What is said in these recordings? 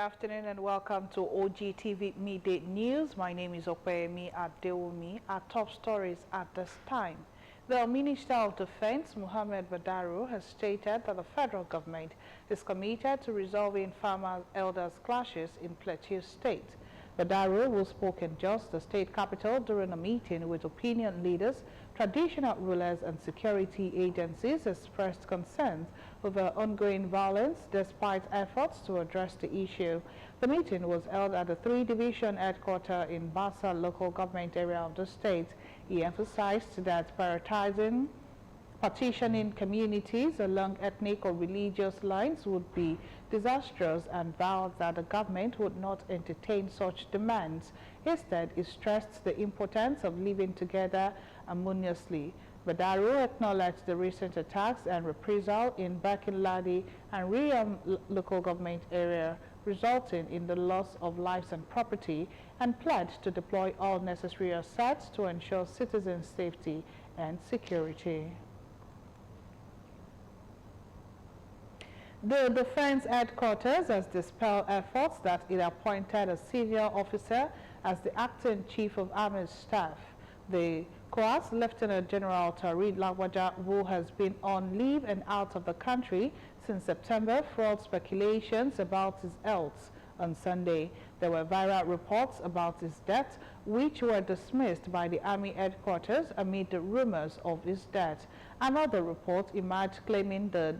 afternoon and welcome to OGTV Midday News. My name is Opeyemi Adeomi. Our top stories at this time. The Minister of Defense, Mohammed Badaru, has stated that the federal government is committed to resolving farmer-elders clashes in Plateau State. Badaru, who spoke in Jos, the state capital, during a meeting with opinion leaders, traditional rulers and security agencies, expressed concerns over ongoing violence despite efforts to address the issue. The meeting was held at the 3-division headquarters in Basa local government area of the state. He emphasized that prioritizing partitioning communities along ethnic or religious lines would be disastrous and vowed that the government would not entertain such demands. Instead, he stressed the importance of living together harmoniously. Badaru acknowledged the recent attacks and reprisal in Bakinladi and Riyam local government area, resulting in the loss of lives and property, and pledged to deploy all necessary assets to ensure citizens' safety and security. The Defense Headquarters has dispelled efforts that it appointed a senior officer as the acting Chief of Army Staff. The COAS Lieutenant General Tarid Lagwaja, who has been on leave and out of the country since September, fueled speculations about his health. On Sunday, there were viral reports about his death, which were dismissed by the Army headquarters amid the rumors of his death. Another report emerged claiming the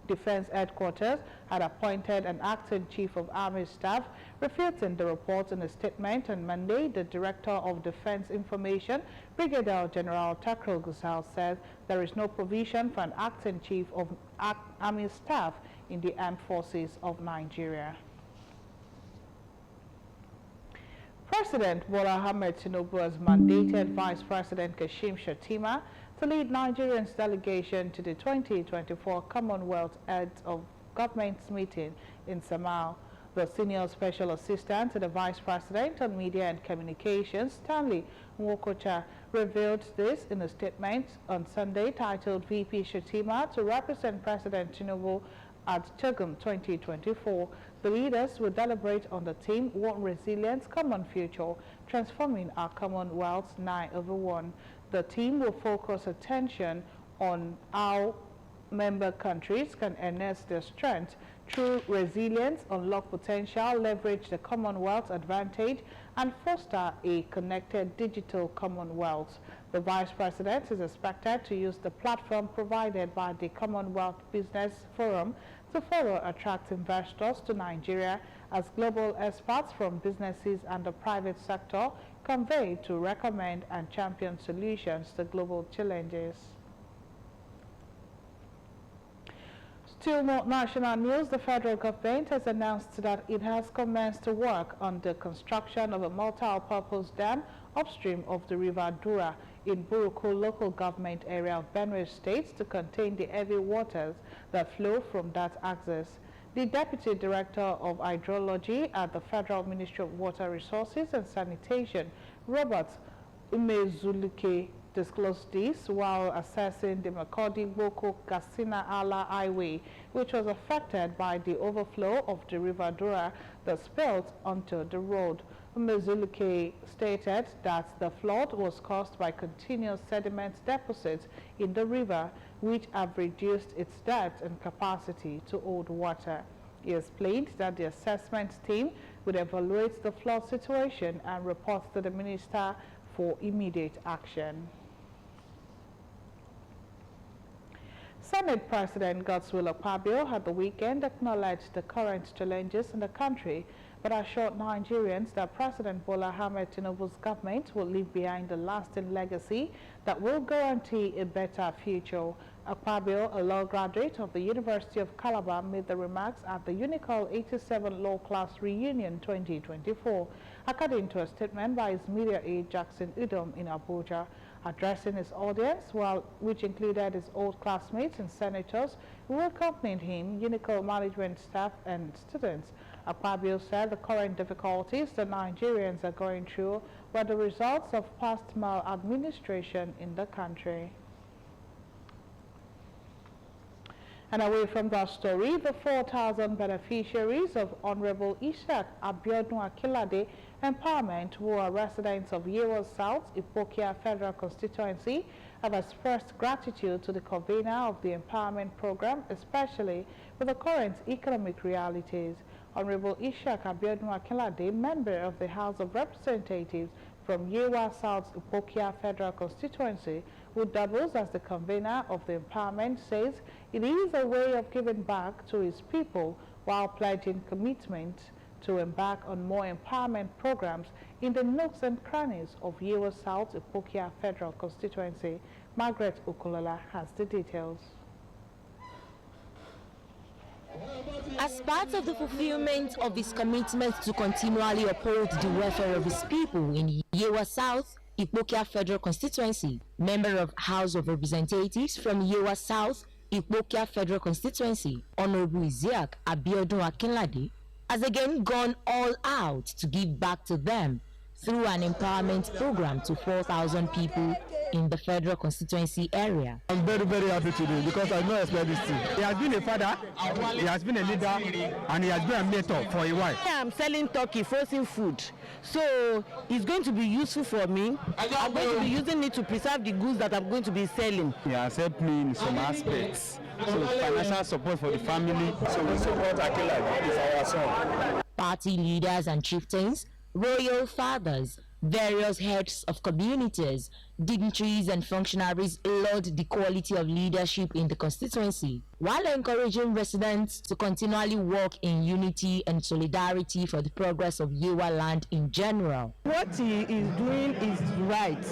Defense Headquarters had appointed an acting Chief of Army Staff. Refuting the report in a statement on Monday, the Director of Defense Information, Brigadier General Takril Gusau, said there is no provision for an acting Chief of Army Staff in the Armed Forces of Nigeria. President Bola Ahmed Tinubu has mandated Vice President Kashim Shettima to lead Nigeria's delegation to the 2024 Commonwealth Heads of Governments meeting in Samau. The Senior Special Assistant to the Vice President on Media and Communications, Stanley Nwokocha, revealed this in a statement on Sunday titled VP Shettima to represent President Tinubu at Chagum 2024. The leaders will deliberate on the theme One Resilience, Common Future, Transforming Our Commonwealth 9/1. The team will focus attention on how member countries can enhance their strength through resilience, unlock potential, leverage the Commonwealth advantage, and foster a connected digital Commonwealth. The Vice President is expected to use the platform provided by the Commonwealth Business Forum to further attract investors to Nigeria as global experts from businesses and the private sector convey to recommend and champion solutions to global challenges. Still more national news, the federal government has announced that it has commenced to work on the construction of a multi-purpose dam upstream of the River Dura in Buruku local government area of Benue State to contain the heavy waters that flow from that axis. The Deputy Director of Hydrology at the Federal Ministry of Water Resources and Sanitation, Robert Umezulike, disclosed this while assessing the Makodi-Boko-Katsina-Ala Highway, which was affected by the overflow of the River Dura that spilled onto the road. Umezulike stated that the flood was caused by continuous sediment deposits in the river, which have reduced its depth and capacity to hold water. He explained that the assessment team would evaluate the flood situation and report to the Minister for immediate action. Senate President Godswill Akpabio at the weekend acknowledged the current challenges in the country, but assured Nigerians that President Bola Ahmed Tinubu's government will leave behind a lasting legacy that will guarantee a better future. Akpabio, a law graduate of the University of Calabar, made the remarks at the Unicol 87 Law Class Reunion 2024, according to a statement by his media aide Jackson Udom in Abuja. Addressing his audience, which included his old classmates and senators who accompanied him, Unicol management staff and students, Akpabio said the current difficulties the Nigerians are going through were the results of past maladministration in the country. And away from that story, the 4,000 beneficiaries of Honorable Abeokuta Empowerment, who are residents of Yewa South, Ipokia Federal Constituency, have expressed gratitude to the convener of the empowerment program, especially with the current economic realities. Honorable Abeokuta, member of the House of Representatives from Yewa South Ipokia Federal Constituency, who doubles as the convener of the empowerment, says it is a way of giving back to his people while pledging commitment to embark on more empowerment programs in the nooks and crannies of Yewa South Ipokia Federal Constituency. Margaret Okulola has the details. As part of the fulfillment of his commitment to continually uphold the welfare of his people in Yewa South, Ipokia Federal Constituency, member of House of Representatives from Yewa South, Ipokia Federal Constituency, Honorable Abeokuta, has again gone all out to give back to them through an empowerment program to 4,000 people in the federal constituency area. I'm very, very happy today because I know expect this thing. He has been a father, he has been a leader, and he has been a mentor for a while. I'm selling turkey, frozen food, so it's going to be useful for me. I'm going to be using it to preserve the goods that I'm going to be selling. He has helped me in some aspects, so financial support for the family. So we support Akila, he's our son. Party leaders and chieftains, royal fathers, various heads of communities, dignitaries and functionaries laud the quality of leadership in the constituency, while encouraging residents to continually work in unity and solidarity for the progress of Yewa land in general. What he is doing is right.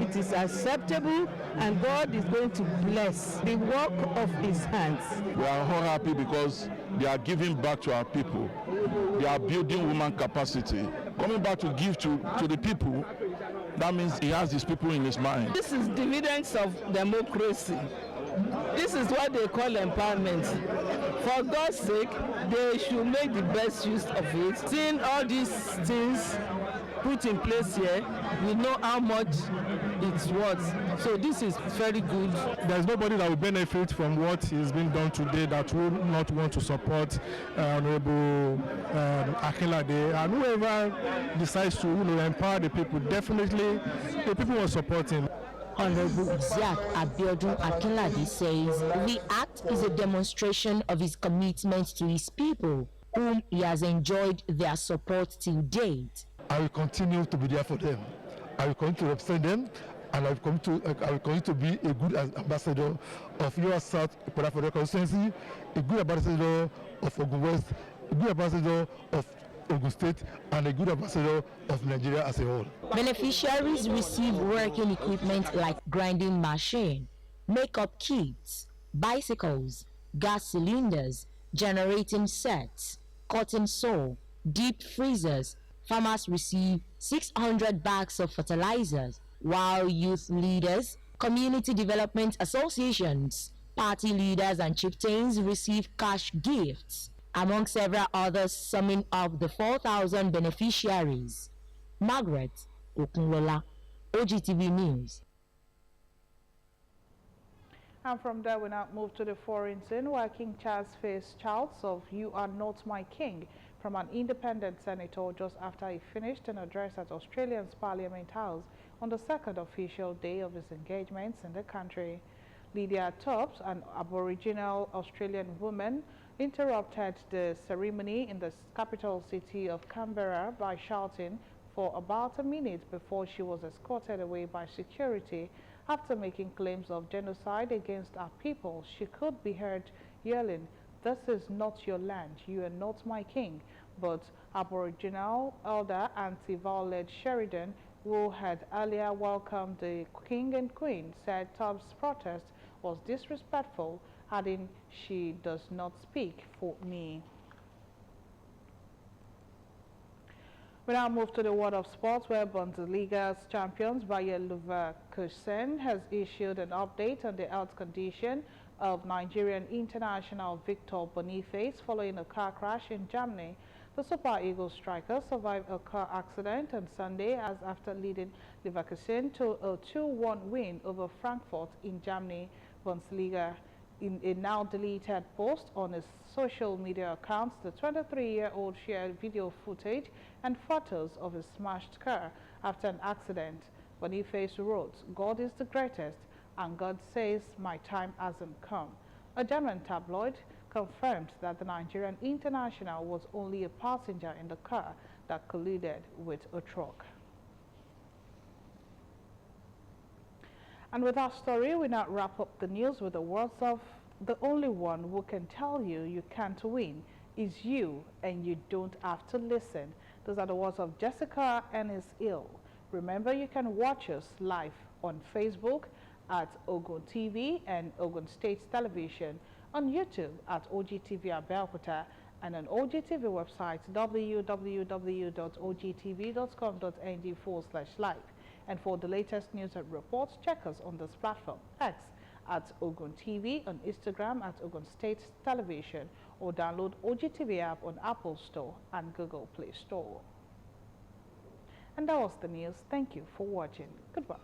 It is acceptable, and God is going to bless the work of his hands. We are all happy because they are giving back to our people. They are building woman capacity. Coming back to give to the people, that means he has these people in his mind. This is dividends of democracy. This is what they call empowerment. For God's sake, they should make the best use of it. Seeing all these things put in place here, we know how much it's worth. So this is very good. There's nobody that will benefit from what is being done today that will not want to support Honorable Akinlade, and whoever decides to empower the people, definitely the people will support him. Honorable Abeokuta says the act is a demonstration of his commitment to his people, whom he has enjoyed their support till date. I will continue to be there for them. I will continue to represent them, and I will continue to be a good ambassador of Yewa South Federal Constituency, a good ambassador of Ogun West, a good ambassador of Ogun State, and a good ambassador of Nigeria as a whole. Beneficiaries receive working equipment like grinding machine, makeup kits, bicycles, gas cylinders, generating sets, cotton saw, deep freezers. Farmers receive 600 bags of fertilizers, while youth leaders, community development associations, party leaders and chieftains receive cash gifts, among several others, summing up the 4,000 beneficiaries. Margaret Okulola, OGTV News. And from there, we now move to the foreign scene, where King Charles faced shouts of "You are not my king" from an independent senator just after he finished an address at Australia's Parliament House on the second official day of his engagements in the country. Lydia Tops, an Aboriginal Australian woman, interrupted the ceremony in the capital city of Canberra by shouting for about a minute before she was escorted away by security after making claims of genocide against our people. She could be heard yelling, "This is not your land, you are not my king." But Aboriginal elder Auntie Violet Sheridan, who had earlier welcomed the king and queen, said Tubbs' protest was disrespectful, adding, "She does not speak for me." We now move to the world of sports, where Bundesliga's champions Bayer Leverkusen has issued an update on the health condition of Nigerian international Victor Boniface following a car crash in Germany. The Super Eagles striker survived a car accident on Sunday after leading Leverkusen to a 2-1 win over Frankfurt in Germany. Bundesliga In a now deleted post on his social media accounts, the 23-year-old shared video footage and photos of his smashed car after an accident. Boniface wrote, "God is the greatest, and God says my time hasn't come." A German tabloid confirmed that the Nigerian international was only a passenger in the car that collided with a truck. And with our story, we now wrap up the news with the words of the only one who can tell you you can't win is you, and you don't have to listen. Those are the words of Jessica Ennis Hill. Remember, you can watch us live on Facebook at OGTV and Ogun State Television, on YouTube at OGTV Abeokuta, and on OGTV website www.ogtv.com.ng/live. And for the latest news and reports, check us on this platform, X at Ogun TV, on Instagram at Ogun State Television, or download OGTV app on Apple Store and Google Play Store. And that was the news. Thank you for watching. Goodbye.